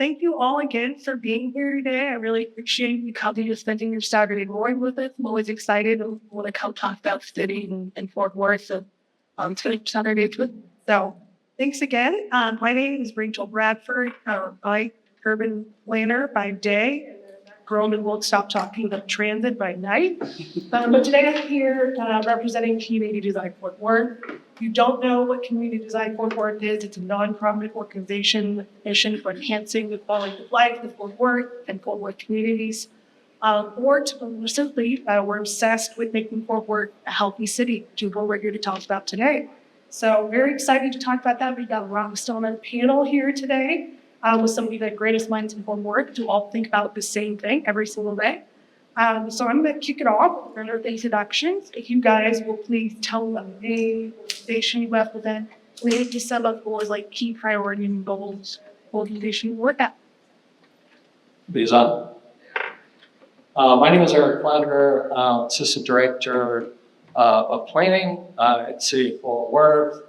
thank you all again for being here today. I really appreciate you coming and spending your Saturday morning with us. I'm always excited and want to come talk about city and Fort Worth. So, spending Saturday with. So, thanks again. My name is Rachel Bradford. I'm urban planner by day. Girl and won't stop talking about transit by night. But today I'm here representing Community Design Fort Worth. If you don't know what Community Design Fort Worth is, it's a nonprofit organization with a mission for enhancing the quality of life of Fort Worth and Fort Worth communities. Or to simply, we're obsessed with making Fort Worth a healthy city, which is what we're here to talk about today. So very excited to talk about that. We've got Rob Stone on the panel here today. With some of the greatest minds in Fort Worth to all think about the same thing every single day. So I'm going to kick it off with our introductions. If you guys will please tell them the name, organization you represent, please just sum up goals like key priority and goals, organization you work at. These on. My name is Eric Flannery, Assistant Director of Planning at City of Fort Worth.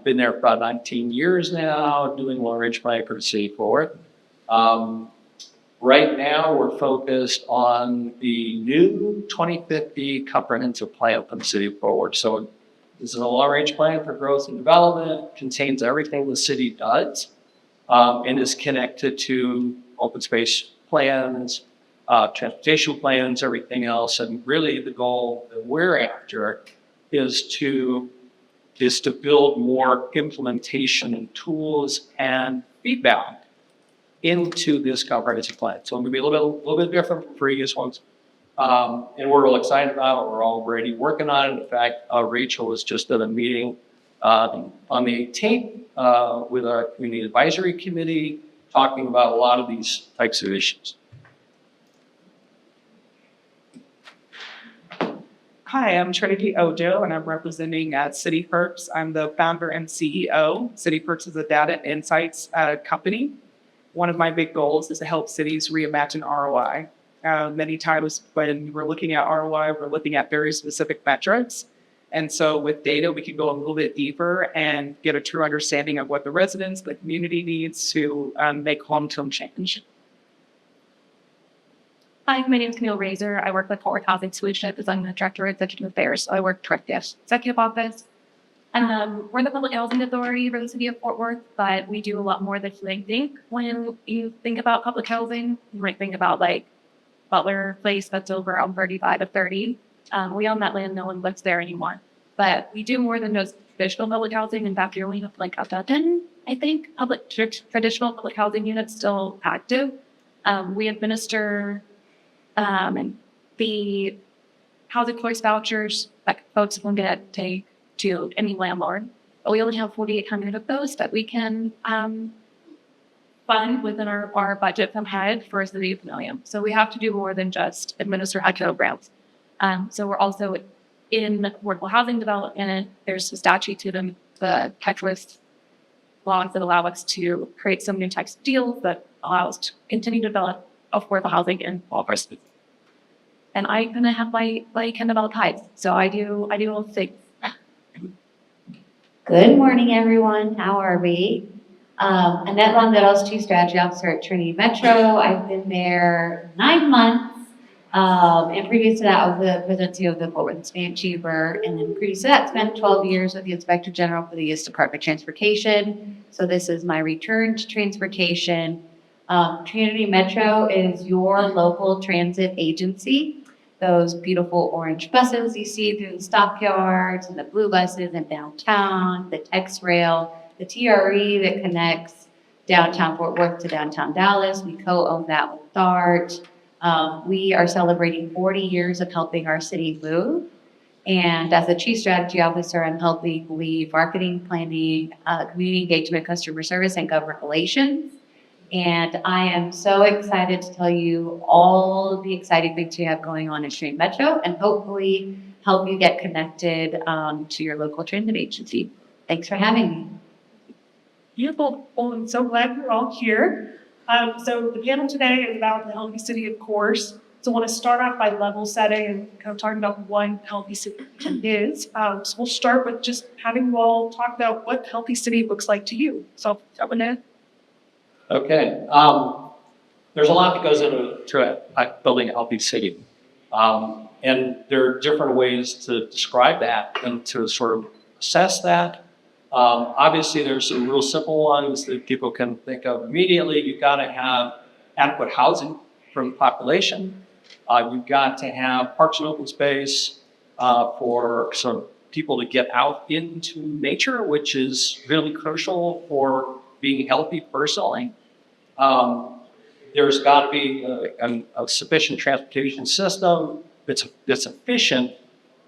Been there for about 19 years now, doing long-range planning for the City of Fort Worth. Right now, we're focused on the new 2050 comprehensive plan for the City of Fort Worth. So this is a long-range plan for growth and development, contains everything the city does, and is connected to open space plans, transportation plans, everything else. And really the goal that we're after is to build more implementation tools and feedback into this comprehensive plan. So I'm going to be a little bit different from previous ones. And we're real excited about it. We're already working on it. In fact, Rachel was just at a meeting on the 18th with our community advisory committee talking about a lot of these types of issues. Hi, I'm Trinity Ojo, and I'm representing City Perks. I'm the founder and CEO. City Perks is a data and insights company. One of my big goals is to help cities reimagine ROI. Many times when we're looking at ROI, we're looking at very specific metrics. And so with data, we can go a little bit deeper and get a true understanding of what the residents, the community needs to make long-term change. Hi, my name is Camille Razor. I work with Fort Worth Housing Solutions as I'm the Director of Executive Affairs. So I work directly at the Executive Office. And we're the Public Housing Authority for the City of Fort Worth, but we do a lot more than you might think. When you think about public housing, you might think about like Butler Place that's over on 35 to 30. We own that land, no one lives there anymore. But we do more than just traditional public housing. In fact, we only have like a dozen, I think, traditional public housing units still active. We administer and the housing choice vouchers that folks can take to any landlord. But we only have 4,800 of those that we can fund within our budget from HUD for a city of million. So we have to do more than just administer HUD programs. So we're also in affordable housing development. There's a statute to them, the Texas laws that allow us to create some new types of deals that allow us to continue to develop affordable housing in all of our cities. And I kind of have my kind of all types. So I do all things. Good morning, everyone. How are we? Annette Londeros, Chief Strategy Officer at Trinity Metro. I've been there 9 months. And previous to that, I was the president of the Fort Worth State Chamber. And then previous to that, spent 12 years with the Inspector General for the U.S. Department of Transportation. So this is my return to transportation. Trinity Metro is your local transit agency. Those beautiful orange buses you see through the stockyards, and the blue buses in downtown, the Tex Rail, the TRE that connects downtown Fort Worth to downtown Dallas. We co-own that with DART. We are celebrating 40 years of helping our city move. And as a Chief Strategy Officer, I'm helping lead marketing, planning, community engagement, customer service, and government relations. And I am so excited to tell you all the exciting things we have going on in Trinity Metro and hopefully help you get connected to your local transit agency. Thanks for having me. Beautiful. Well, I'm so glad you're all here. So the panel today is about the healthy city, of course. So I want to start off by level setting and kind of talking about what healthy city is. So we'll start with just having you all talk about what healthy city looks like to you. So start with Ned. Okay. There's a lot that goes into building a healthy city. And there are different ways to describe that and to sort of assess that. Obviously, there's some real simple ones that people can think of immediately. You've got to have adequate housing for the population. You've got to have parks and open space for sort of people to get out into nature, which is really crucial for being healthy personally. There's got to be a sufficient transportation system that's efficient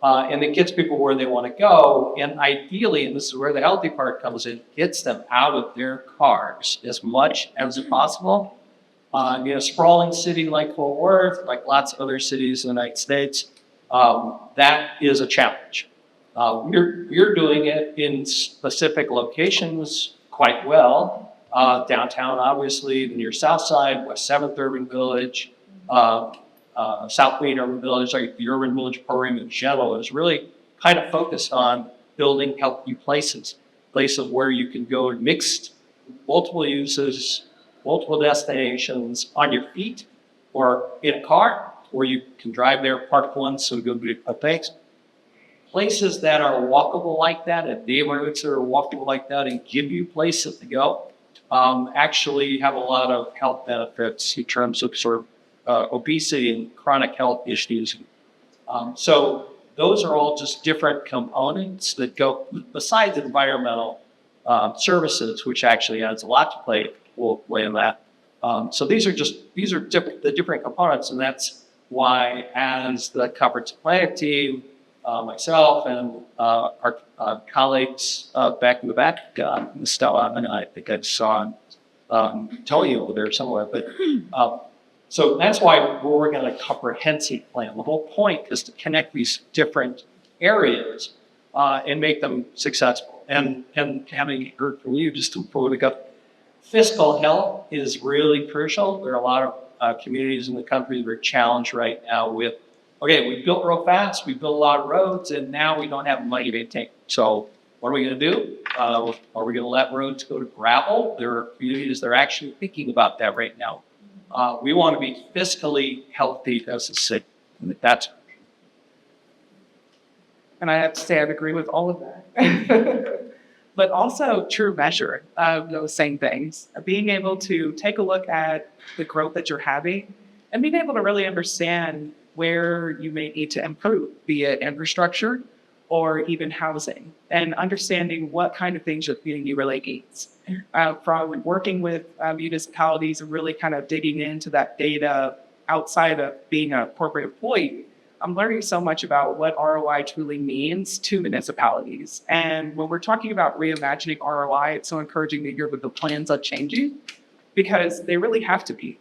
and it gets people where they want to go. And ideally, and this is where the healthy part comes in, gets them out of their cars as much as possible. In a sprawling city like Fort Worth, like lots of other cities in the United States, that is a challenge. We're doing it in specific locations quite well. Downtown, obviously, the near South Side, West 7th Urban Village, South Main Urban Village, like the Urban Village program in general is really kind of focused on building healthy places where you can go mixed, multiple uses, multiple destinations on your feet or in a car, or you can drive there, park once, so go do things. Places that are walkable like that, and neighborhoods that are walkable like that, and give you places to go, actually have a lot of health benefits in terms of sort of obesity and chronic health issues. So those are all just different components that go besides environmental services, which actually adds a lot to play in that. So these are the different components, and that's why, as the comprehensive planning team, myself and our colleagues back in the back, Stella, and I think I saw Tony over there somewhere, but so that's why we're working on a comprehensive plan. The whole point is to connect these different areas and make them successful. And having heard from you just to put it up, fiscal health is really crucial. There are a lot of communities in the country that are challenged right now with, okay, we built real fast, we built a lot of roads, and now we don't have money to maintain. So what are we going to do? Are we going to let roads go to gravel? There are communities that are actually thinking about that right now. We want to be fiscally healthy as a city. And I have to say, I agree with all of that. But also true measure of those same things. Being able to take a look at the growth that you're having and being able to really understand where you may need to improve, be it infrastructure or even housing, and understanding what kind of things your community really needs. From working with municipalities and really kind of digging into that data outside of being a corporate employee, I'm learning so much about what ROI truly means to municipalities. And when we're talking about reimagining ROI, it's so encouraging to hear that the plans are changing, because they really have to be.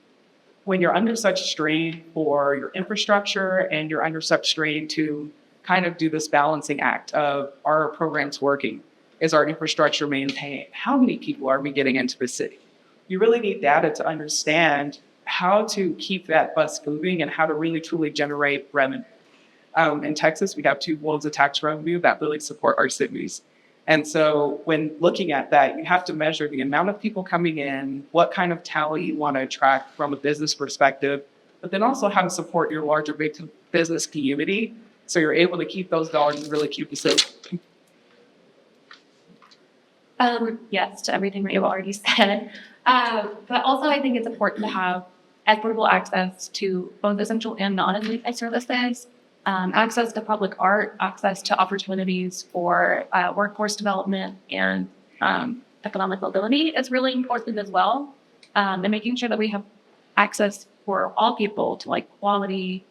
When you're under such strain for your infrastructure and you're under such strain to kind of do this balancing act of, are our programs working? Is our infrastructure maintained? How many people are we getting into the city? You really need data to understand how to keep that bus moving and how to really truly generate revenue. In Texas, we have 2 modes of tax revenue that really support our cities. And so when looking at that, you have to measure the amount of people coming in, what kind of talent you want to attract from a business perspective, but then also how to support your larger big business community so you're able to keep those dollars and really keep the city. Yes, to everything that you've already said. But also I think it's important to have equitable access to both essential and non-essential services, access to public art, access to opportunities for workforce development and economic mobility is really important as well. And making sure that we have access for all people to like quality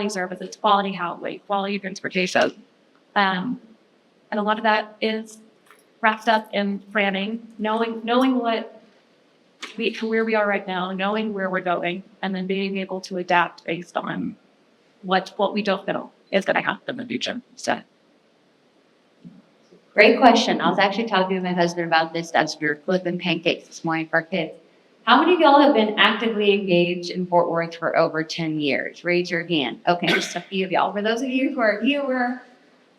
services, quality housing, quality transportation. And a lot of that is wrapped up in planning, knowing where we are right now, knowing where we're going, and then being able to adapt based on what we don't know is going to happen in the future. So. Great question. I was actually talking to my husband about this as we were flipping pancakes this morning for our kids. How many of y'all have been actively engaged in Fort Worth for over 10 years? Raise your hand. Okay, just a few of y'all. For those of you who are newer,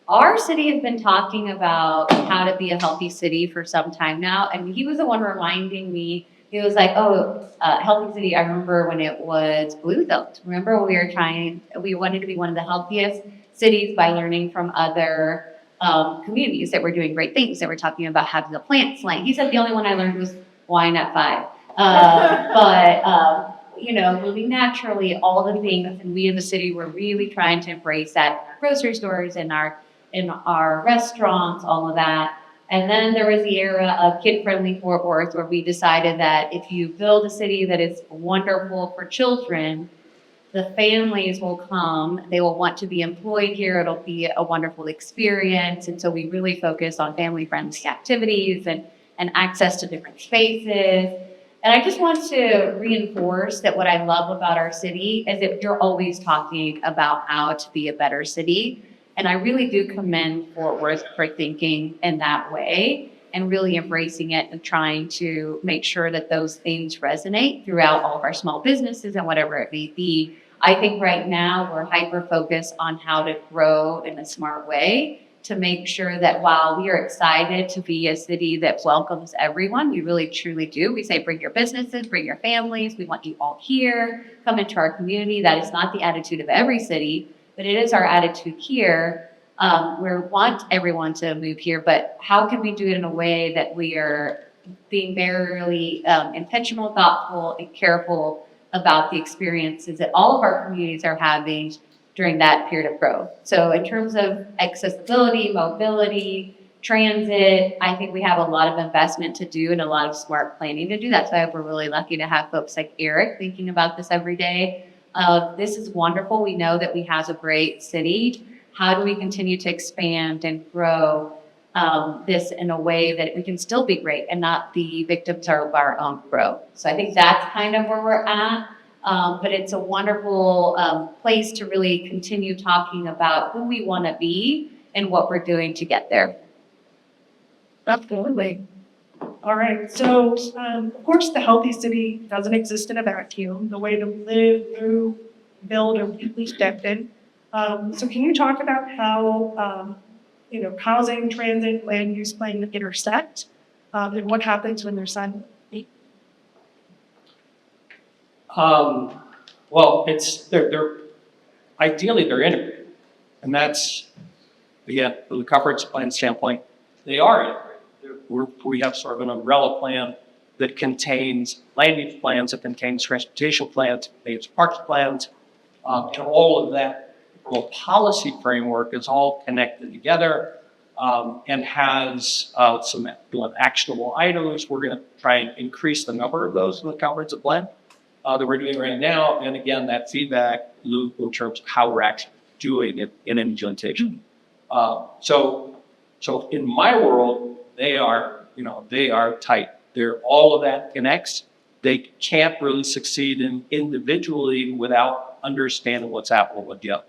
our city has been talking about how to be a healthy city for some time now, and he was the one reminding me He was like, oh, Healthy City, I remember when it was blue zone. Remember when we wanted to be one of the healthiest cities by learning from other communities that were doing great things, that were talking about having a plant slang. He said the only one I learned was wine at 5. Moving naturally, all the things, and we in the city were really trying to embrace that. Grocery stores and our restaurants, all of that. And then there was the era of kid-friendly Fort Worth, where we decided that if you build a city that is wonderful for children, the families will come, they will want to be employed here, it'll be a wonderful experience. And so we really focus on family-friendly activities and access to different spaces. And I just want to reinforce that what I love about our city is that you're always talking about how to be a better city. And I really do commend Fort Worth for thinking in that way and really embracing it and trying to make sure that those things resonate throughout all of our small businesses and whatever it may be. I think right now we're hyper-focused on how to grow in a smart way to make sure that while we are excited to be a city that welcomes everyone, we really truly do. We say, bring your businesses, bring your families. We want you all here. Come into our community. That is not the attitude of every city, but it is our attitude here. We want everyone to move here, but how can we do it in a way that we are being very intentional, thoughtful, and careful about the experiences that all of our communities are having during that period of growth. So in terms of accessibility, mobility, transit, I think we have a lot of investment to do and a lot of smart planning to do. That's why we're really lucky to have folks like Eric thinking about this every day. This is wonderful. We know that we have a great city. How do we continue to expand and grow this in a way that we can still be great and not be victims of our own growth? So I think that's kind of where we're at. But it's a wonderful place to really continue talking about who we want to be and what we're doing to get there. Absolutely. All right. So, of course, the healthy city doesn't exist in a vacuum. The way to live, move, build are deeply stepped in. So can you talk about how, housing, transit, land use plan intersect, and what happens when they're simultaneous? Well, they're ideally they're integrated, and that's again from the comprehensive plan standpoint, they are integrated. We have sort of an umbrella plan that contains land use plans, that contains transportation plans, contains parks plans, and all of that policy framework is all connected together and has some actionable items. We're going to try and increase the number of those in the comprehensive plan that we're doing right now. And again, that feedback loop in terms of how we're actually doing it in implementation. So in my world, they are tight. All of that connects. They can't really succeed individually without understanding what's happening with the other.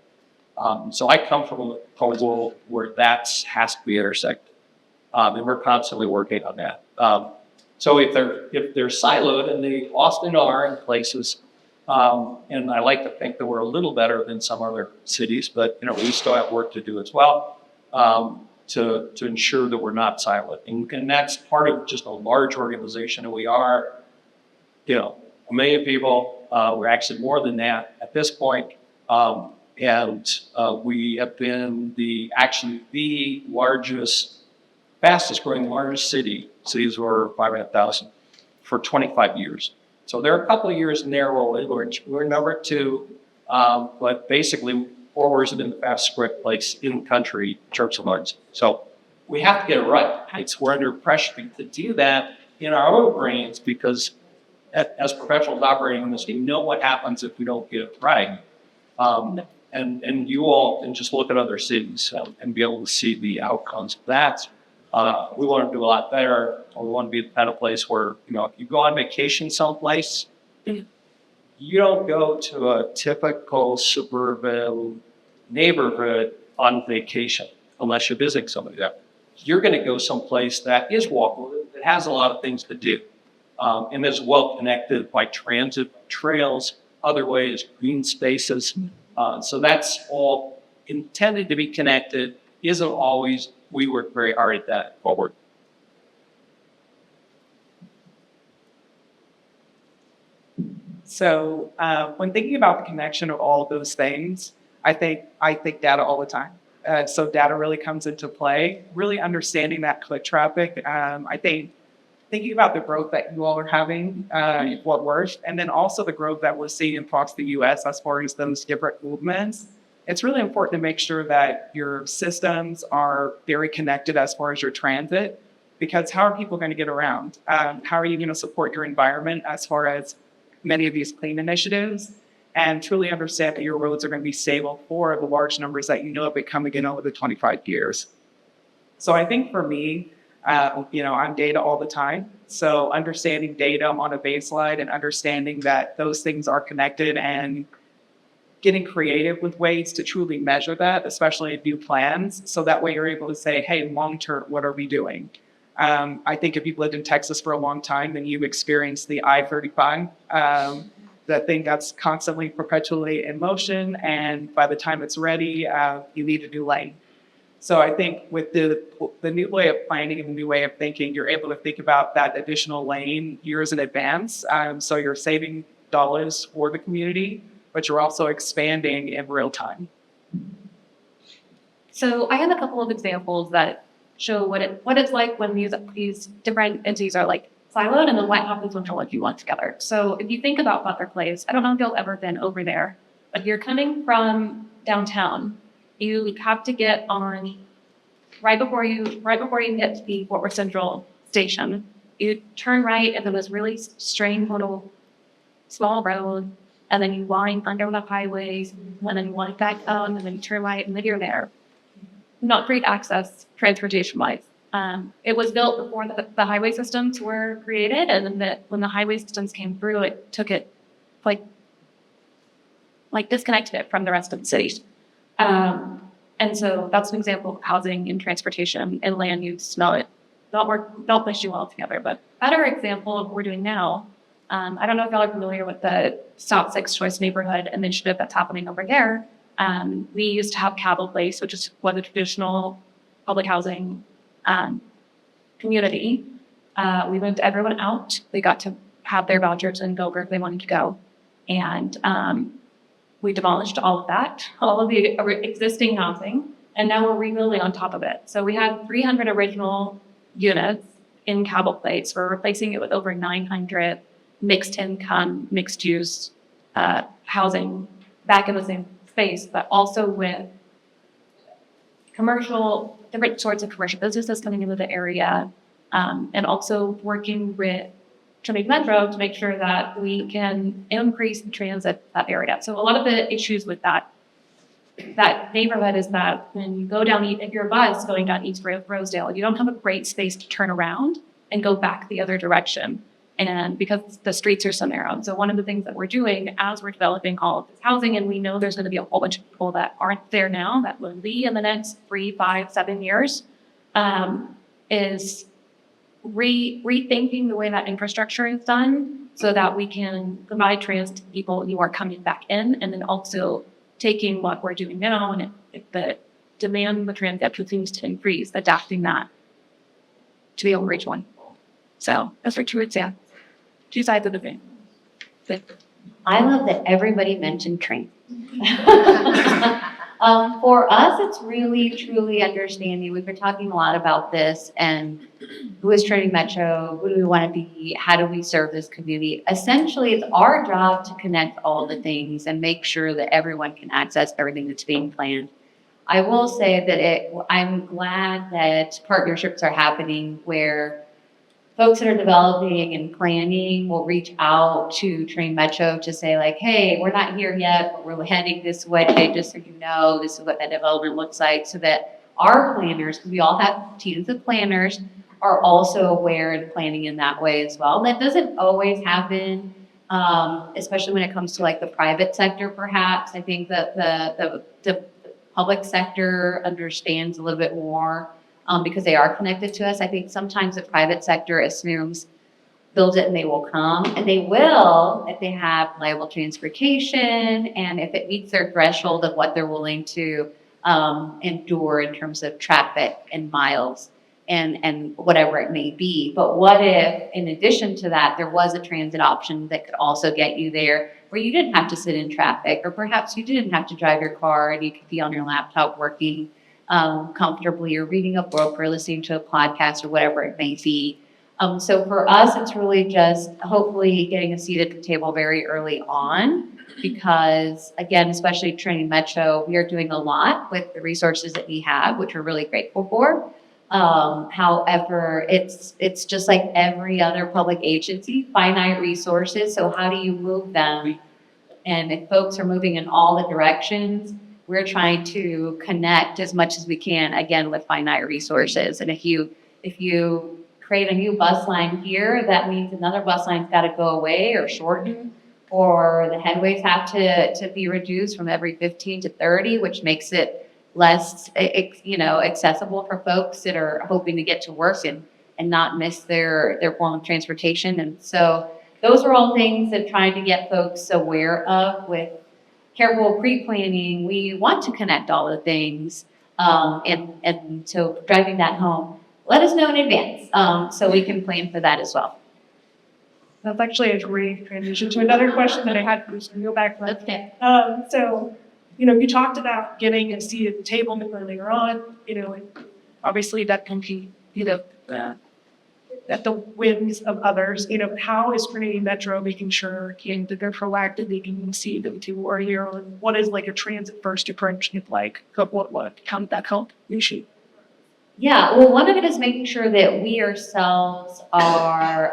So I come from a world where that has to be intersected. And we're constantly working on that. So if they're siloed, and they often are in places, and I like to think that we're a little better than some other cities, but we still have work to do as well to ensure that we're not siloed. And that's part of just a large organization, and we are, 1 million people. We're actually more than that at this point. And we have been the fastest growing largest cities were 500,000 for 25 years. So there are a couple of years in there where we're number 2, but basically Fort Worth has been the fastest growing place in the country in terms of large. So we have to get it right. We're under pressure to do that in our own brains because as professionals operating in this, you know what happens if we don't get it right. And you all can just look at other cities and be able to see the outcomes of that. We want to do a lot better. We want to be the kind of place where, if you go on vacation someplace, you don't go to a typical suburban neighborhood on vacation unless you're visiting somebody there. You're going to go someplace that is walkable, that has a lot of things to do, and is well connected by transit trails, other ways, green spaces. So that's all intended to be connected. Isn't always. We work very hard at that forward. So when thinking about the connection of all of those things, I think data all the time. So data really comes into play. Really understanding that click traffic. I think thinking about the growth that you all are having in Fort Worth, and then also the growth that we're seeing across the U.S. as far as those different movements. It's really important to make sure that your systems are very connected as far as your transit, because how are people going to get around? How are you going to support your environment as far as many of these clean initiatives? And truly understand that your roads are going to be stable for the large numbers that you know have been coming in over the 25 years. So I think for me, I'm data all the time. So understanding data on a baseline and understanding that those things are connected and getting creative with ways to truly measure that, especially in new plans. So that way you're able to say, hey, long term, what are we doing? I think if you've lived in Texas for a long time, then you've experienced the I-35, the thing that's constantly perpetually in motion. And by the time it's ready, you need a new lane. So I think with the new way of planning and the new way of thinking, you're able to think about that additional lane years in advance. So you're saving dollars for the community, but you're also expanding in real time. So I have a couple of examples that show what it's like when these different entities are like siloed, and then what happens when they're working one together. So if you think about Butler Place, I don't know if you've ever been over there, but if you're coming from downtown, you have to get on right before you hit the Fort Worth Central station. You turn right, and then this really strange little small road, and then you wind under the highways, and then you wind back up, and then you turn right, and then you're there. Not great access transportation-wise. It was built before the highway systems were created, and then when the highway systems came through, it took it like disconnected it from the rest of the cities. And so that's an example of housing and transportation and land use not meshing well together. But better example of what we're doing now. I don't know if y'all are familiar with the South Sixth Choice neighborhood initiative that's happening over there. We used to have Cabell Place, which was a traditional public housing community. We moved everyone out. They got to have their vouchers and go where they wanted to go. And we demolished all of that, all of the existing housing, and now we're rebuilding on top of it. So we had 300 original units in Cabell Place. We're replacing it with over 900 mixed income, mixed use housing back in the same space, but also with different sorts of commercial businesses coming into the area, and also working with Civic Metro to make sure that we can increase the transit that area. So a lot of the issues with that neighborhood is that when you go down, if you're a bus going down East Rosedale, you don't have a great space to turn around and go back the other direction. And because the streets are so narrow. So one of the things that we're doing as we're developing all of this housing, and we know there's going to be a whole bunch of people that aren't there now, that will be in the next 3, 5, 7 years, is rethinking the way that infrastructure is done so that we can provide transit to people who are coming back in, and then also taking what we're doing now, and if the demand of the transit continues to increase, adapting that to be able to reach one. So that's for two sides of the thing. I love that everybody mentioned train. For us, it's really, truly understanding. We've been talking a lot about this, and who is Trinity Metro? Who do we want to be? How do we serve this community? Essentially, it's our job to connect all the things and make sure that everyone can access everything that's being planned. I will say that I'm glad that partnerships are happening where folks that are developing and planning will reach out to Train Metro to say like, hey, we're not here yet, but we're heading this way, just so you know, this is what that development looks like, so that our planners, because we all have teams of planners, are also aware and planning in that way as well. That doesn't always happen, especially when it comes to like the private sector, perhaps. I think that the public sector understands a little bit more, because they are connected to us. I think sometimes the private sector assumes build it and they will come, and they will if they have reliable transportation and if it meets their threshold of what they're willing to endure in terms of traffic and miles. and whatever it may be. But what if, in addition to that, there was a transit option that could also get you there where you didn't have to sit in traffic, or perhaps you didn't have to drive your car and you could be on your laptop working comfortably, or reading a book, or listening to a podcast, or whatever it may be. So for us, it's really just hopefully getting a seat at the table very early on, because again, especially Trinity Metro, we are doing a lot with the resources that we have, which we're really grateful for. However, it's just like every other public agency, finite resources. So how do you move them? And if folks are moving in all the directions, we're trying to connect as much as we can, again, with finite resources. And if you create a new bus line here, that means another bus line's got to go away or shorten, or the headways have to be reduced from every 15 to 30, which makes it less, accessible for folks that are hoping to get to work and not miss their form of transportation. And so those are all things that trying to get folks aware of with careful pre-planning. We want to connect all the things, and so driving that home, let us know in advance, so we can plan for that as well. That's actually a great transition to another question that I had. I'm just gonna go back. Okay. So, you talked about getting a seat at the table earlier on, and obviously that can be, at the whims of others, how is Trinity Metro making sure that they're proactively getting a seat at the table earlier on? What is like a transit first approach look like? What can that help issue? Yeah, well, one of it is making sure that we ourselves are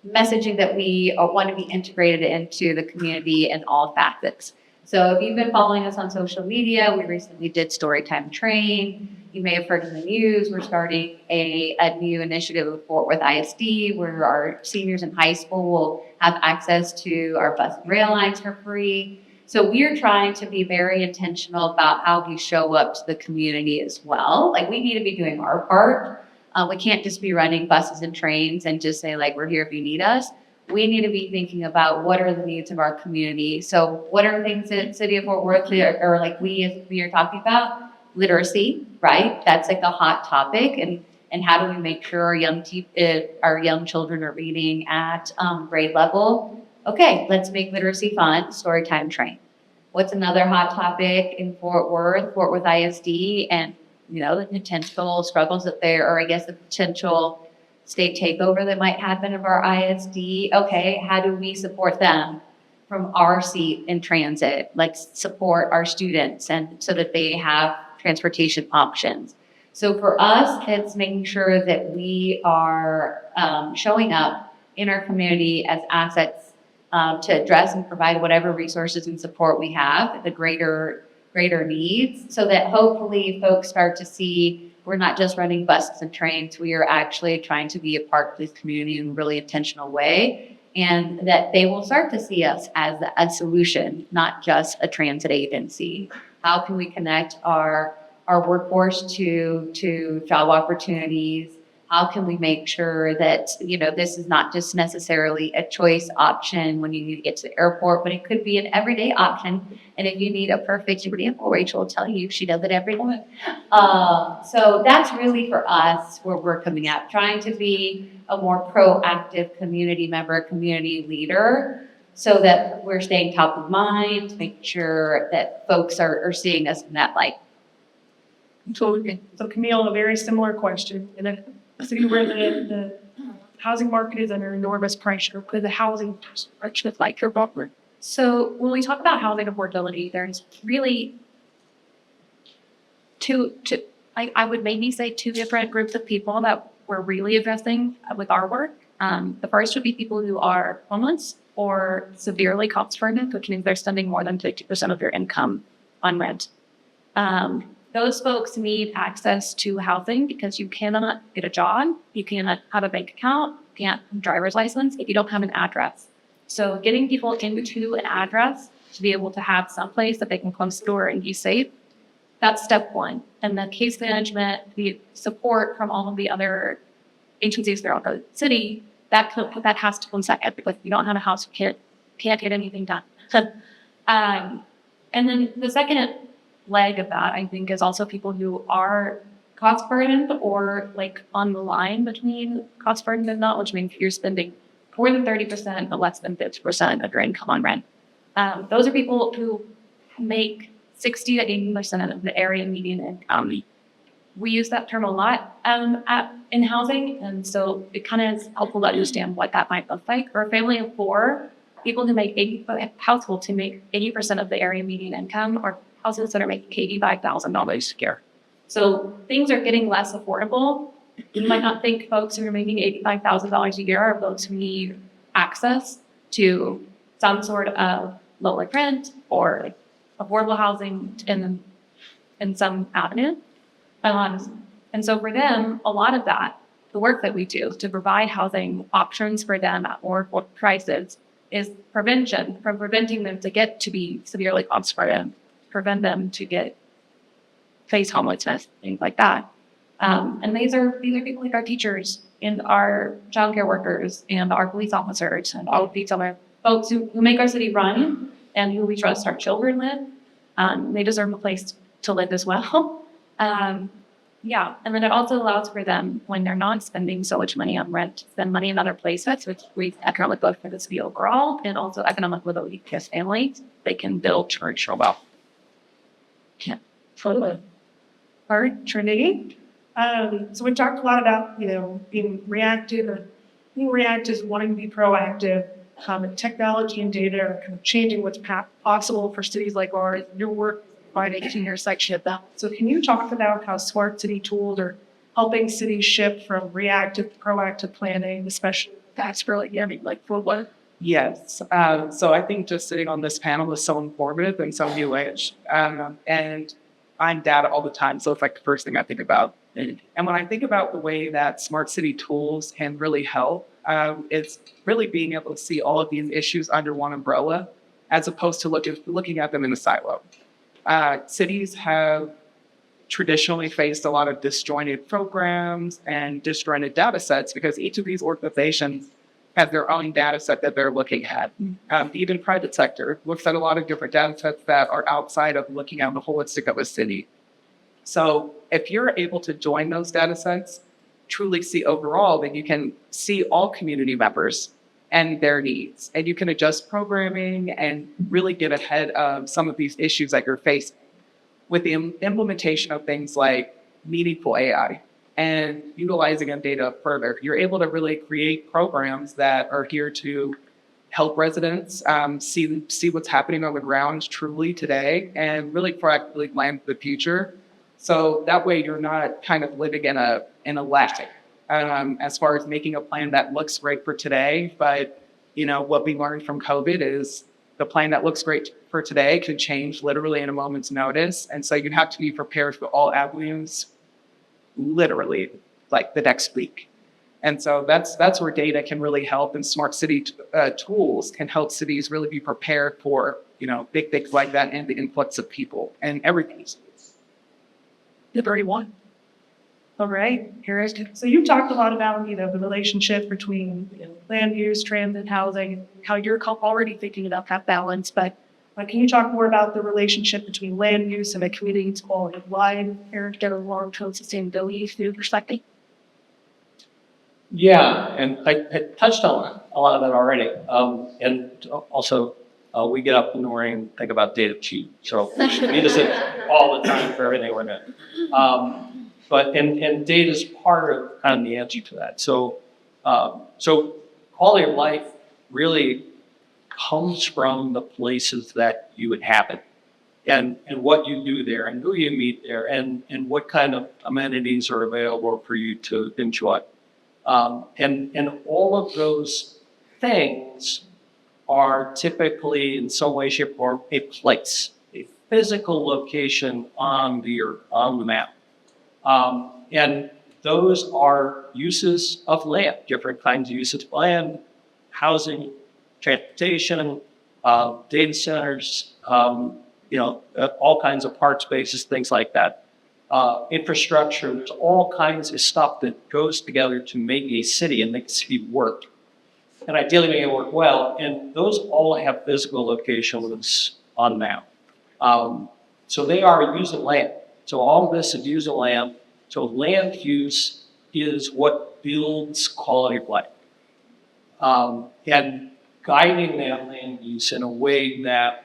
messaging that we want to be integrated into the community in all facets. So if you've been following us on social media, we recently did Storytime Train. You may have heard in the news, we're starting a new initiative with Fort Worth ISD, where our seniors in high school will have access to our bus and rail lines for free. So we're trying to be very intentional about how we show up to the community as well. Like, we need to be doing our part. We can't just be running buses and trains and just say, like, we're here if you need us. We need to be thinking about what are the needs of our community. So what are things that City of Fort Worth or like we as we are talking about? Literacy, right? That's like a hot topic. And how do we make sure our young children are reading at grade level? Okay, let's make literacy fun. Storytime Train. What's another hot topic in Fort Worth ISD, and the potential struggles that there, or I guess the potential state takeover that might happen of our ISD. Okay, how do we support them from our seat in transit? Like, support our students and so that they have transportation options. So for us, it's making sure that we are showing up in our community as assets to address and provide whatever resources and support we have, the greater needs, so that hopefully folks start to see we're not just running buses and trains. We are actually trying to be a part of this community in a really intentional way, and that they will start to see us as a solution, not just a transit agency. How can we connect our workforce to job opportunities? How can we make sure that, this is not just necessarily a choice option when you need to get to the airport, but it could be an everyday option. And if you need a perfect example, Rachel will tell you she does it every day. So that's really for us where we're coming at, trying to be a more proactive community member, community leader, so that we're staying top of mind, making sure that folks are seeing us in that light. So Camille, a very similar question. In a city where the housing market is under enormous pressure, could the housing pressure like your buffer? So when we talk about housing affordability, there's really I would maybe say two different groups of people that we're really addressing with our work. The first would be people who are homeless or severely cost burdened, which means they're spending more than 50% of their income on rent. Those folks need access to housing because you cannot get a job, you cannot have a bank account, you can't have a driver's license if you don't have an address. So getting people into an address to be able to have someplace that they can come store and be safe, that's step one. And the case management, the support from all of the other agencies throughout the city, that has to come second, because if you don't have a house, you can't get anything done. And then the second leg of that, I think, is also people who are cost burdened or like on the line between cost burdened and not, which means you're spending more than 30% but less than 50% of your income on rent. Those are people who make 60 to 80% of the area median income. We use that term a lot in housing, and so it kind of is helpful to understand what that might look like. For a family of four, people who make households who make 80% of the area median income, or households that are making $85,000 a year. So things are getting less affordable. You might not think folks who are making $85,000 a year are folks who need access to some sort of lower rent or affordable housing in some avenue. And so for them, a lot of that, the work that we do to provide housing options for them at more affordable prices is prevention, from preventing them to get to be severely cost burdened, prevent them to face homelessness, things like that. And these are people like our teachers and our childcare workers and our police officers and all of these other folks who make our city run and who we trust our children live. They deserve a place to live as well. Yeah, and then it also allows for them, when they're not spending so much money on rent, to spend money in other places, which creates economic growth for the city overall, and also economic mobility for families. They can build church or wealth. Yeah, totally. All right, Trinity. So we talked a lot about, being reactive, wanting to be proactive. And technology and data are kind of changing what's possible for cities like ours. Your work providing senior section balance. So can you talk about how smart city tools are helping cities shift from reactive to proactive planning, especially that's really, for what? Yes. So I think just sitting on this panel is so informative in so many ways. And I'm data all the time, so it's like the first thing I think about. And when I think about the way that smart city tools can really help, it's really being able to see all of these issues under one umbrella, as opposed to looking at them in a silo. Cities have traditionally faced a lot of disjointed programs and disjointed data sets because each of these organizations have their own data set that they're looking at. Even private sector looks at a lot of different data sets that are outside of looking at the holistic of a city. So if you're able to join those data sets, truly see overall, then you can see all community members and their needs. And you can adjust programming and really get ahead of some of these issues that you're facing. With the implementation of things like meaningful AI and utilizing of data further, you're able to really create programs that are here to help residents see what's happening on the ground truly today and really proactively plan for the future. So that way you're not kind of living in a lag as far as making a plan that looks great for today. But, what we learned from COVID is the plan that looks great for today could change literally in a moment's notice. And so you have to be prepared for all avenues, literally, like the next week. And so that's where data can really help, and smart city tools can help cities really be prepared for, big things like that and the influx of people and everything. The 31. All right, here is. So you talked a lot about, the relationship between land use, transit, housing, how you're already thinking about that balance. But can you talk more about the relationship between land use and the community's quality of life, and get a long-term sustainability through perspective? Yeah, and I touched on a lot of that already. And also, we get up in the morning and think about data cheat. So we use it all the time for everything we're doing. But data is part of kind of the answer to that. So quality of life really comes from the places that you inhabit and what you do there and who you meet there and what kind of amenities are available for you to enjoy. And all of those things are typically in some way, shape, or form a place, a physical location on the map. And those are uses of land, different kinds of uses of land, housing, transportation, data centers, all kinds of park spaces, things like that. Infrastructure, there's all kinds of stuff that goes together to make a city and make a city work. And ideally make it work well. And those all have physical locations on the map. So they are using land. So all of this is using land. So land use is what builds quality of life. And guiding that land use in a way that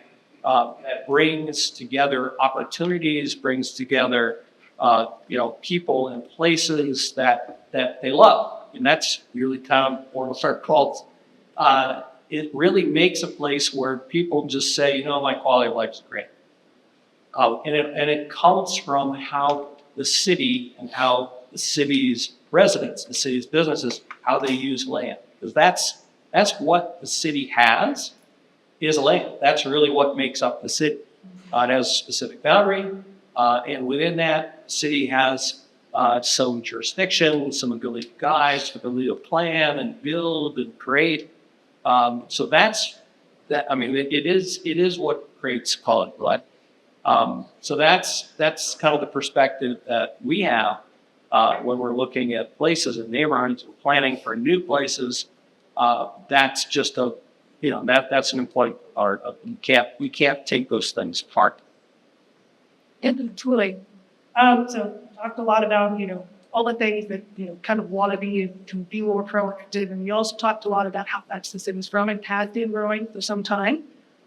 brings together opportunities, brings together people and places that they love, and that's really kind of one of our cults. It really makes a place where people just say, my quality of life is great, and it comes from how the city and how the city's residents, the city's businesses, how they use land, because that's what the city has, is land. That's really what makes up the city. It has a specific boundary, and within that, the city has some jurisdiction, some ability to guide, some ability to plan and build and create. So that's that. I mean, it is what creates quality of life. So that's kind of the perspective that we have when we're looking at places and neighborhoods, we're planning for new places. That's just that's an important part of, we can't take those things apart. And truly, so talked a lot about, all the things that, kind of want to be more proactive. And we also talked a lot about how fast the city's growing, has been growing for some time.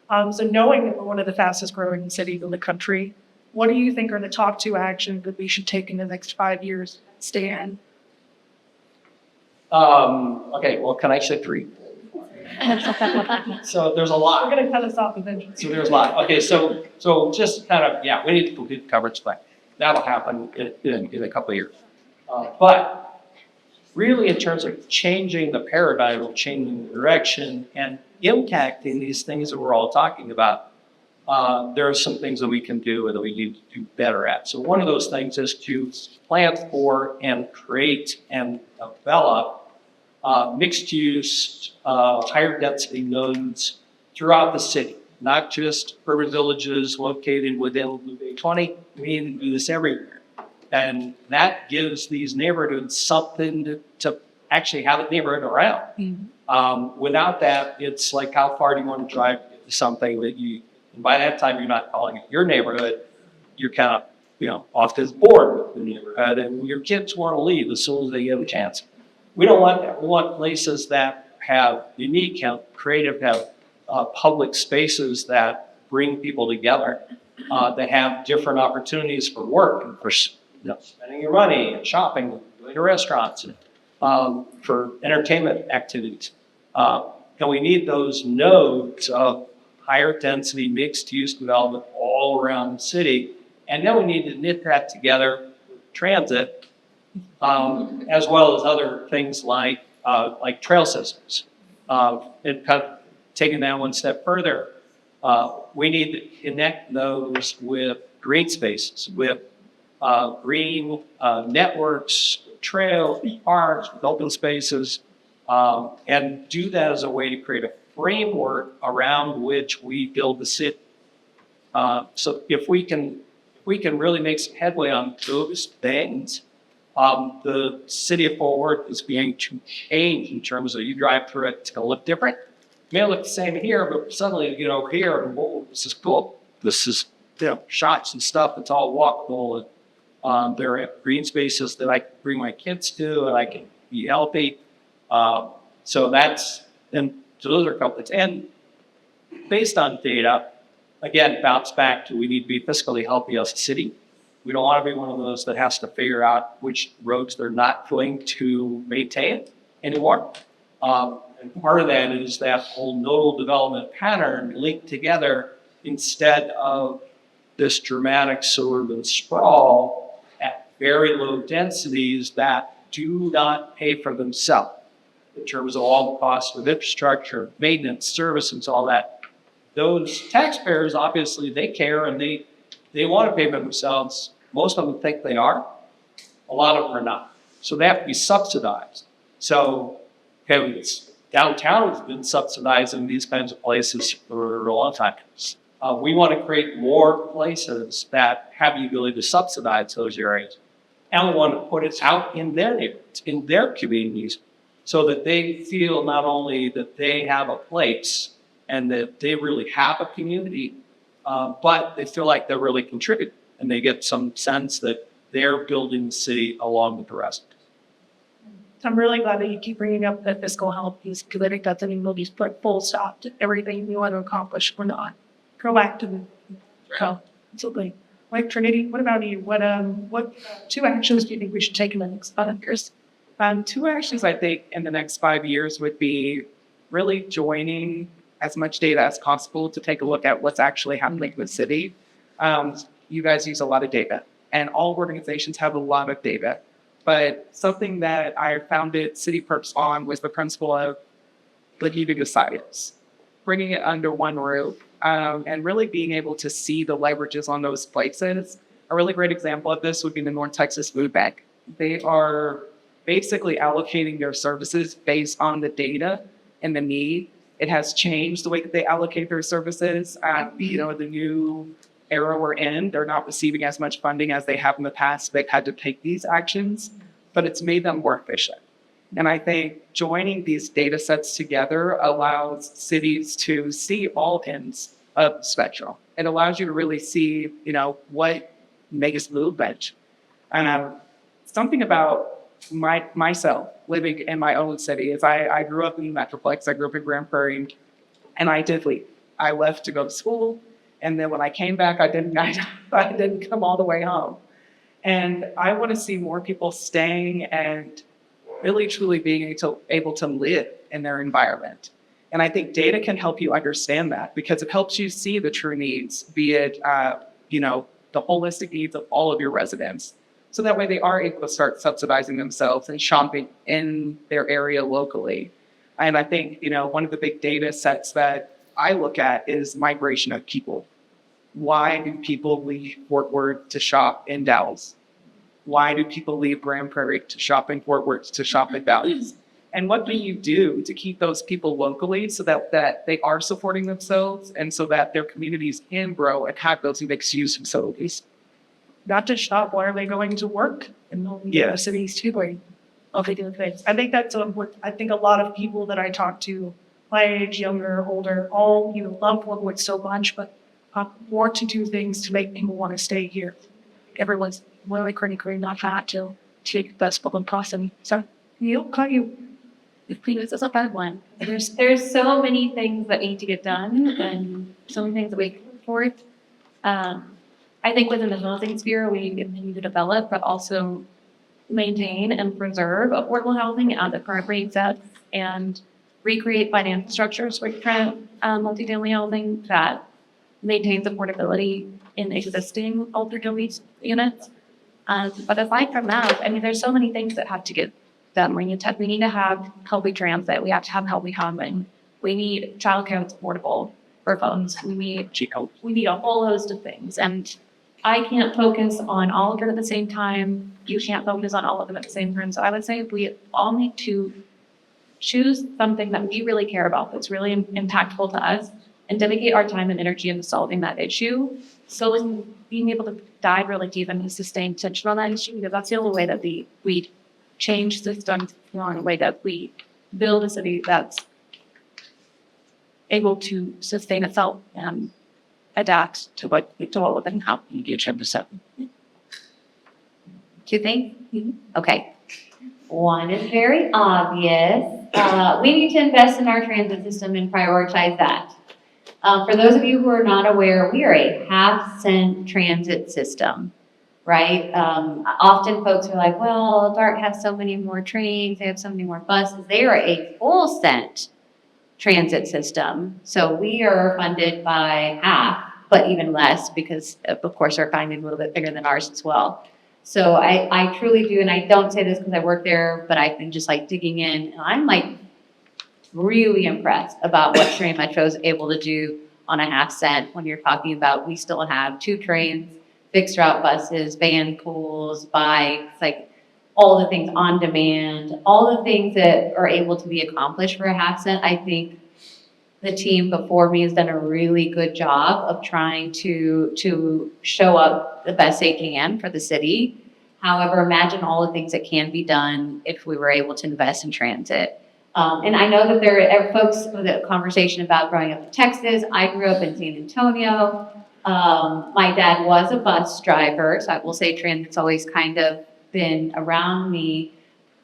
So knowing that we're one of the fastest growing cities in the country, what do you think are the top 2 actions that we should take in the next 5 years? Stan? Okay, well, can I say 3? So there's a We're lot. going to cut us off eventually. So there's a lot. Okay, so just kind of, we need to complete the coverage plan. That'll happen in a couple of years. But really, in terms of changing the paradigm, of changing the direction, and impacting these things that we're all talking about, there are some things that we can do and that we need to do better at. So one of those things is to plan for and create and develop mixed-use, higher density nodes throughout the city, not just urban villages located within Loop 820. We need to do this everywhere. And that gives these neighborhoods something to actually have a neighborhood around. Without that, it's like, how far do you want to drive to get to something that and by that time, you're not calling it your neighborhood. You're kind of, often bored with the neighborhood, and your kids want to leave as soon as they get a chance. We don't want that. We want places that have unique, have creative, have public spaces that bring people together, that have different opportunities for work and for spending your money and shopping, and going to restaurants, and for entertainment activities. And we need those nodes of higher density mixed use development all around the city. And then we need to knit that together with transit, as well as other things like trail systems. And kind of taking that one step further, we need to connect those with green spaces, with green networks, trails, parks, open spaces, and do that as a way to create a framework around which we build the city. So if we can really make some headway on those things, the city of Fort Worth is beginning to change in terms of, you drive through it, it's going to look different. It may look the same here, but suddenly you get over here and, whoa, this is cool. This is, shots and stuff. It's all walkable. And there are green spaces that I can bring my kids to, and I can be healthy. So those are a couple things. And based on data, again, bounce back to, we need to be fiscally healthy as a city. We don't want to be one of those that has to figure out which roads they're not going to maintain anymore. And part of that is that whole nodal development pattern linked together, instead of this dramatic suburban sprawl at very low densities that do not pay for themselves in terms of all the costs of infrastructure, maintenance, services, all that. Those taxpayers, obviously, they care and they want to pay for themselves. Most of them think they are. A lot of them are not. So they have to be subsidized. So, downtown has been subsidizing these kinds of places for a long time. We want to create more places that have the ability to subsidize those areas. And we want to put it out in their neighborhoods, in their communities, so that they feel not only that they have a place and that they really have a community, but they feel like they're really contributing. And they get some sense that they're building the city along with the rest. So I'm really glad that you keep bringing up the fiscal health piece, because I think that's something we'll just put full stop to everything we want to accomplish. We're not proactive. So, absolutely. Like Trinity, what about you? What 2 actions do you think we should take in the next 5 years? 2 actions I think in the next 5 years would be really joining as much data as possible to take a look at what's actually happening with the city. You guys use a lot of data, and all organizations have a lot of data. But something that I founded City Perks on was the principle of leaving the silos, bringing it under one roof, and really being able to see the leverages on those places. A really great example of this would be the North Texas Food Bank. They are basically allocating their services based on the data and the need. It has changed the way that they allocate their services. The new era we're in, they're not receiving as much funding as they have in the past. They've had to take these actions, but it's made them more efficient. And I think joining these data sets together allows cities to see all ends of the spectrum. It allows you to really see, what makes movement. And something about myself living in my own city is I grew up in the Metroplex. I grew up in Grand Prairie, and I did leave. I left to go to school. And then when I came back, I didn't come all the way home. And I want to see more people staying and really truly being able to live in their environment. And I think data can help you understand that, because it helps you see the true needs, be it, the holistic needs of all of your residents. So that way they are able to start subsidizing themselves and shopping in their area locally. And I think, one of the big data sets that I look at is migration of people. Why do people leave Fort Worth to shop in Dallas? Why do people leave Grand Prairie to shop in Fort Worth, to shop in Dallas? And what do you do to keep those people locally so that they are supporting themselves and so that their communities can grow and have those mixed-use facilities? Not to shop, why are they going to work in the cities too? They do things. I think that's what I think a lot of people that I talk to, my age, younger, older, all love Fort Worth so much, but want to do things to make people want to stay here. Everyone's really critical, not had to take the public process. So you. This is a bad one. There's so many things that need to get done, and so many things that we can forth. I think within the housing sphere, we continue to develop, but also maintain and preserve affordable housing at the current rate sets, and recreate financial structures for current multifamily housing that maintains affordability in existing multifamily units. But aside from that, there's so many things that have to get done. We need to have healthy transit. We have to have healthy housing. We need childcare that's affordable for folks. We need a whole host of things. And I can't focus on all of it at the same time. You can't focus on all of them at the same time. So I would say we all need to choose something that we really care about, that's really impactful to us, and dedicate our time and energy into solving that issue. So in being able to dive really deep and sustain attention on that issue, because that's the only way that we change systems, the only way that we build a city that's able to sustain itself and adapt to what and how you get 10%. Do you think? Okay. One is very obvious. We need to invest in our transit system and prioritize that. For those of you who are not aware, we are a half-cent transit system, right? Often folks are like, well, Dart has so many more trains, they have so many more buses. They are a full cent transit system. So we are funded by half, but even less, because of course our funding is a little bit bigger than ours as well. So I truly do, and I don't say this because I work there, but I've been just digging in, and I'm really impressed about what Train Metro is able to do on a half cent when you're talking about we still have 2 trains, fixed route buses, van pools, bikes, all the things on demand, all the things that are able to be accomplished for a half cent. I think the team before me has done a really good job of trying to show up the best they can for the city. However, imagine all the things that can be done if we were able to invest in transit. And I know that there are folks with a conversation about growing up in Texas. I grew up in San Antonio. My dad was a bus driver, so I will say transit's always kind of been around me.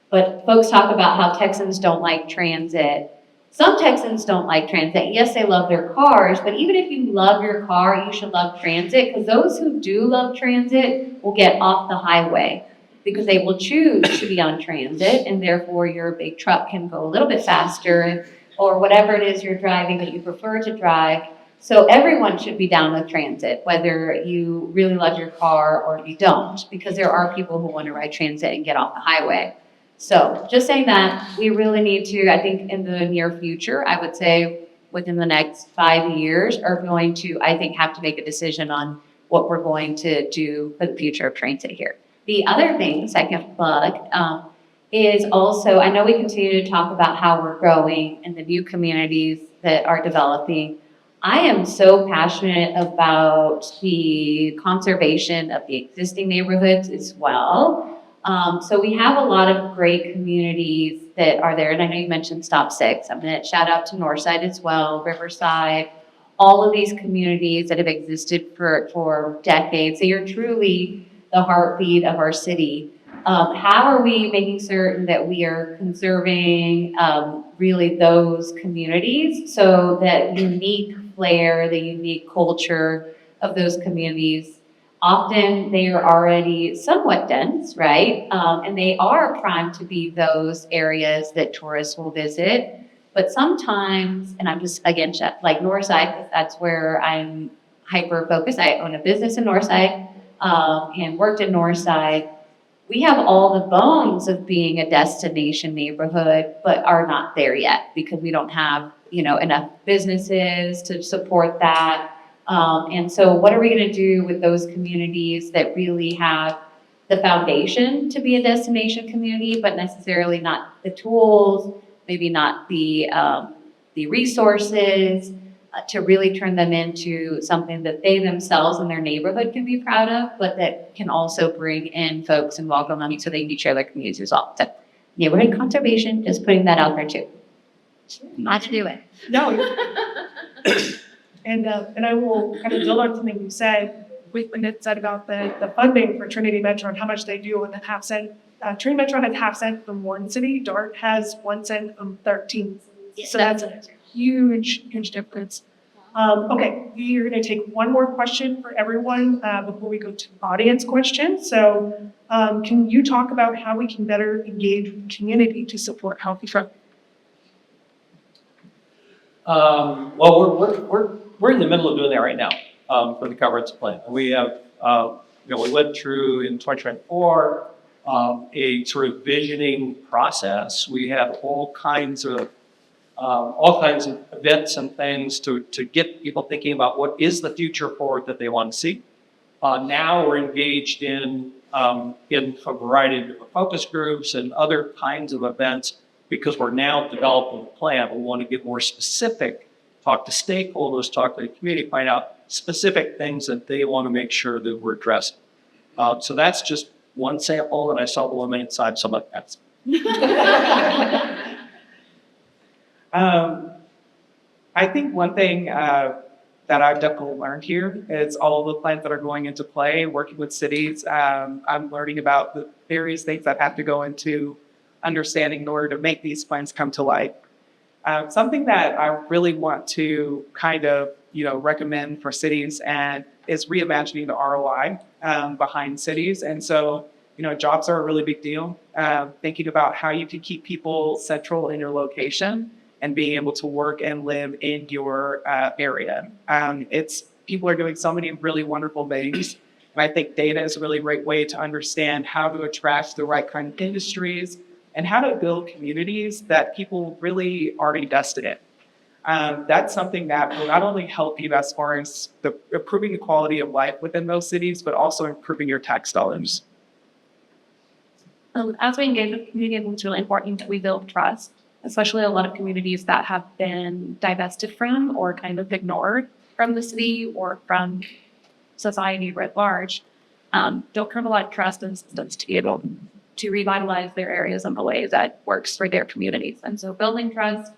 But folks talk about how Texans don't like transit. Some Texans don't like transit. Yes, they love their cars, but even if you love your car, you should love transit, because those who do love transit will get off the highway because they will choose to be on transit, and therefore your big truck can go a little bit faster, or whatever it is you're driving that you prefer to drive. So everyone should be down with transit, whether you really love your car or you don't, because there are people who want to ride transit and get off the highway. So just saying that, we really need to, I think in the near future, I would say within the next 5 years, are going to, I think, have to make a decision on what we're going to do for the future of transit here. The other thing, second plug, is also, I know we continue to talk about how we're growing and the new communities that are developing. I am so passionate about the conservation of the existing neighborhoods as well. So we have a lot of great communities that are there, and I know you mentioned Stop 6. I'm going to shout out to Northside as well, Riverside, all of these communities that have existed for decades. They are truly the heartbeat of our city. How are we making certain that we are conserving really those communities, so that unique flair, the unique culture of those communities? Often they are already somewhat dense, right? And they are primed to be those areas that tourists will visit. But sometimes, and I'm just, again, like Northside, because that's where I'm hyper focused. I own a business in Northside and worked in Northside. We have all the bones of being a destination neighborhood, but are not there yet because we don't have, enough businesses to support that. And so what are we going to do with those communities that really have the foundation to be a destination community, but necessarily not the tools, maybe not the resources to really turn them into something that they themselves and their neighborhood can be proud of, but that can also bring in folks and welcome them so they can share their communities as well. So neighborhood conservation, just putting that out there too. Not to do it. No. And I will kind of build on something you said, with what Nick said about the funding for Trinity Metro and how much they do, and the half cent. Trinity Metro has half cent from one city. Dart has 1 cent from 13. So that's a huge, huge difference. Okay, we're going to take one more question for everyone before we go to audience questions. So can you talk about how we can better engage with the community to support healthy trucking? Well, we're in the middle of doing that right now for the comprehensive plan. We have, we went through in 2024 a sort of visioning process. We have all kinds of events and things to get people thinking about what is the future forward that they want to see. Now we're engaged in a variety of focus groups and other kinds of events because we're now developing a plan. We want to get more specific, talk to stakeholders, talk to the community, find out specific things that they want to make sure that we're addressing. So that's just one sample, and I saw the woman inside some of that. I think one thing that I've definitely learned here is all of the plans that are going into play, working with cities. I'm learning about the various things that have to go into understanding in order to make these plans come to life. Something that I really want to kind of, recommend for cities and is reimagining the ROI behind cities. And so, jobs are a really big deal. Thinking about how you can keep people central in your location and being able to work and live in your area. People are doing so many really wonderful things. And I think data is a really great way to understand how to attract the right kind of industries and how to build communities that people really are invested in. That's something that will not only help you as far as improving the quality of life within those cities, but also improving your tax dollars. As we engage with the community, it's really important that we build trust, especially a lot of communities that have been divested from or kind of ignored from the city or from society writ large. Don't have a lot of trust in systems to be able to revitalize their areas in a way that works for their communities. And so building trust,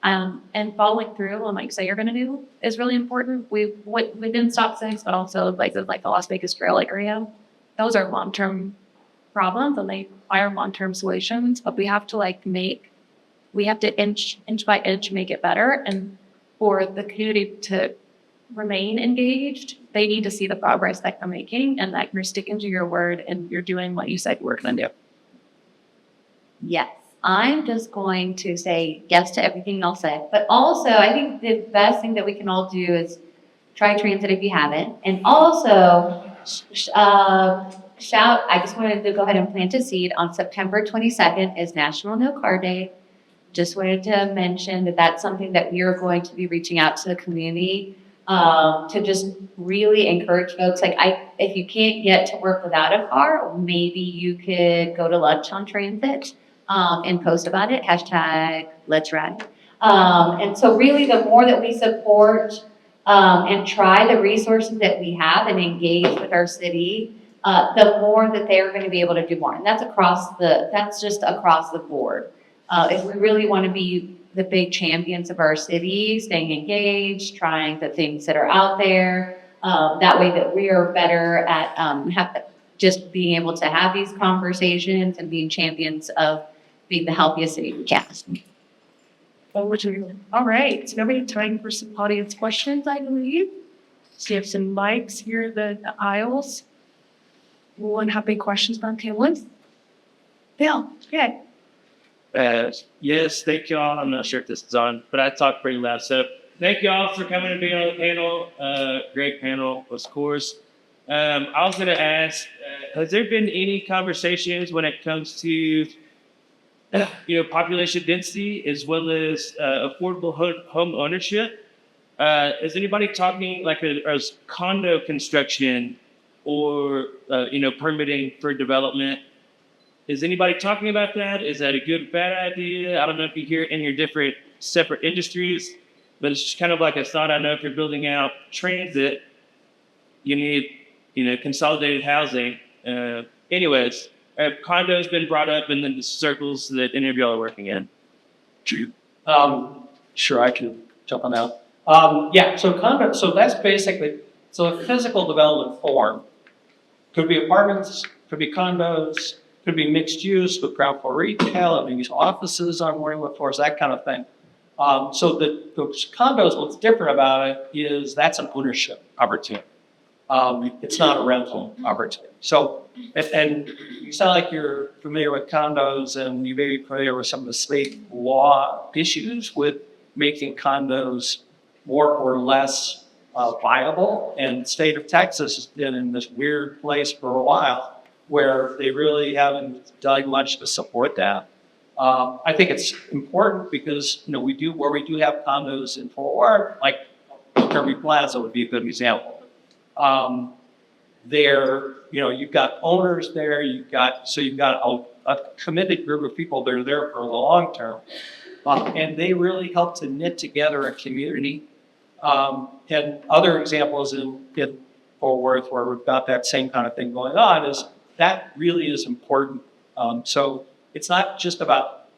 And following through on like say you're going to do is really important. Within stop signs, but also places like the Las Vegas Trail area. Those are long-term problems and they require long-term solutions, but we have to inch by inch make it better. And for the community to remain engaged, they need to see the progress that you're making and that you're sticking to your word and you're doing what you said you were going to do. Yes, I'm just going to say yes to everything y'all said. But also, I think the best thing that we can all do is try transit if you haven't. And also, I just wanted to go ahead and plant a seed. On September 22nd is National No Car Day. Just wanted to mention that that's something that we are going to be reaching out to the community to just really encourage folks. Like, if you can't get to work without a car, maybe you could go to lunch on transit. And post about it, hashtag let's ride. And so really the more that we support and try the resources that we have and engage with our city, the more that they're going to be able to do more. And that's just across the board. If we really want to be the big champions of our city, staying engaged, trying the things that are out there, that way that we are better at just being able to have these conversations and being champions of being the healthiest city we can. All right. So now we have time for some audience questions, I believe. So you have some mics here in the aisles. Anyone have any questions about Tailwinds? Bill, okay. Yes, thank y'all. I'm not sure if this is on, but I talk pretty loud. So thank y'all for coming and being on the panel. Great panel, of course. I was going to ask, has there been any conversations when it comes to population density as well as affordable home ownership? Is anybody talking like as condo construction or permitting for development? Is anybody talking about that? Is that a good, bad idea? I don't know if you hear it in your different separate industries, but it's just kind of like a thought. I know if you're building out transit, you need, consolidated housing. Anyways, have condos been brought up in the circles that any of y'all are working in? Sure, I can jump on that. So that's basically, so a physical development form could be apartments, could be condos, could be mixed use with ground floor retail, I mean, these offices on one floors, that kind of thing. So the condos, what's different about it is that's an ownership opportunity. It's not a rental opportunity. So, and you sound like you're familiar with condos and you may be familiar with some of the state law issues with making condos more or less viable. And the state of Texas has been in this weird place for a while where they really haven't done much to support that. I think it's important because, we do have condos in Fort Worth, like Kirby Plaza would be a good example. You've got owners there, you've got a committed group of people that are there for the long term. And they really help to knit together a community. And other examples in Fort Worth where we've got that same kind of thing going on is that really is important. So it's not just about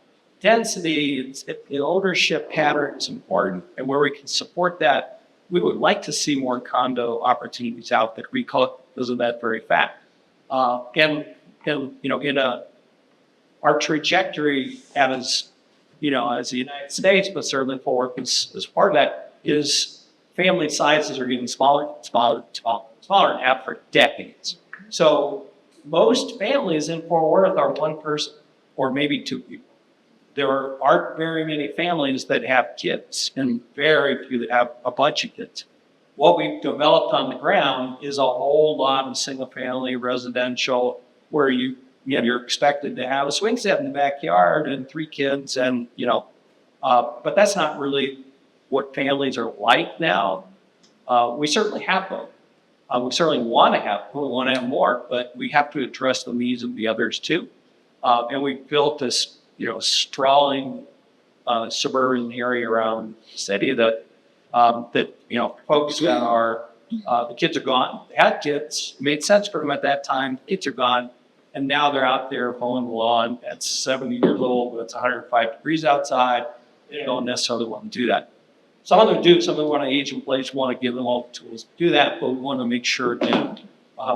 density, the ownership pattern is important. And where we can support that, we would like to see more condo opportunities out there because of that very fact. Our trajectory as the United States, but certainly Fort Worth as part of that, is family sizes are getting smaller and have for decades. So most families in Fort Worth are one person or maybe two people. There aren't very many families that have kids and very few that have a bunch of kids. What we've developed on the ground is a whole lot of single family residential where you're expected to have a swing set in the backyard and 3 kids and, but that's not really what families are like now. We certainly have them. We certainly want to have more, but we have to address the needs of the others too. And we built this, sprawling suburban area around the city that folks that are, the kids are gone. They had kids, made sense for them at that time. Kids are gone. And now they're out there mowing the lawn at 70 years old. It's 105 degrees outside. they don't necessarily want to do that. Some of them do, some of them want to age in place, want to give them all the tools to do that, but we want to make sure that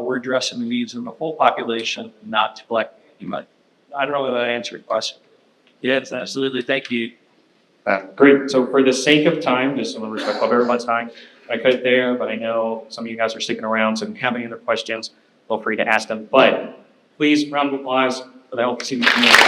we're addressing the needs of the whole population, not to collect anybody. I don't know if that answered your question. Yes, absolutely. Thank you. Great. So for the sake of time, just in respect of everyone's time, I cut there, but I know some of you guys are sticking around, so if you have any other questions, feel free to ask them. But please, round of applause for the LPC community.